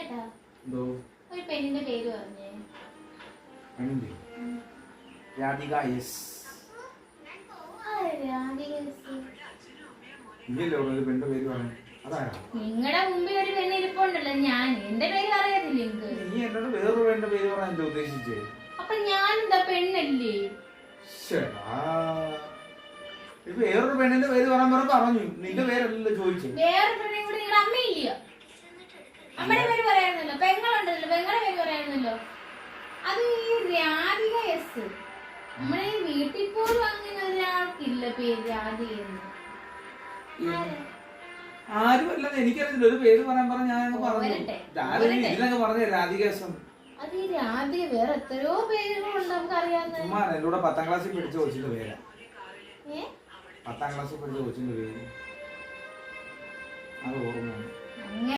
ചേട്ടാ എന്തോ ഒരു പെണ്ണിന്റെ പേര് പറഞ്ഞേ. പെണ്ണിന്റെ രാധിക എസ്. ഇല്ലല്ലോ ഒരു പെണ്ണിന്റെ പേര് പറഞ്ഞു. അതാരാ? നിങ്ങളുടെ മുമ്പിൽ ഒരു പെണ്ണ് ഇരിപ്പുണ്ടല്ലോ, ഞാൻ എന്റെ പേര് അറിയത്തില്ല എനിക്ക്. നീ എന്നോട് വേറൊരു പെണ്ണിന്റെ പേര് പറയാൻ എന്താ ഉദ്ദേശിച്ചേ? അപ്പൊ ഞാൻ എന്താ പെണ്ണല്ലേ? വേറൊരു പെണ്ണിന്റെ പേര് പറയാൻ പറഞ്ഞു. നിന്റെ പേരല്ലല്ലോ ചോദിച്ചു. വേറൊരു പെണ്ണിനെ കൂടി നിങ്ങളുടെ അമ്മയില്ല. അമ്മയുടെ പേര് പറയായിരുന്നല്ലോ, പെങ്ങളുണ്ടല്ലോ, പെങ്ങളുടെ പേര് പറയായിരുന്നല്ലോ. അത് ഈ രാധിക എസ്. നമ്മുടെ ഈ വീട്ടിൽ പോലും അങ്ങനെ ഒരാൾക്കില്ല പേര് രാധിക. ആരുമല്ല, എനിക്കറിയില്ല. ഒരു പേര് പറയാൻ പറഞ്ഞ ഞാൻ പറഞ്ഞു. ഇതിനൊക്കെ പറഞ്ഞ രാധിക എസ്. അത് ഈ രാധിക വേറെ എത്രയോ പേരുകളുണ്ട് നമുക്ക് അറിയാവുന്ന. ചുമ്മാ എന്റെ കൂടെ 10ാം ക്ലാസ്സിൽ പഠിച്ച കൊച്ചിന്റെ പേരാ. 10ാം ക്ലാസ്സിൽ പഠിച്ച കൊച്ചിന്റെ പേര് അത് ഓർമ്മയാണ്.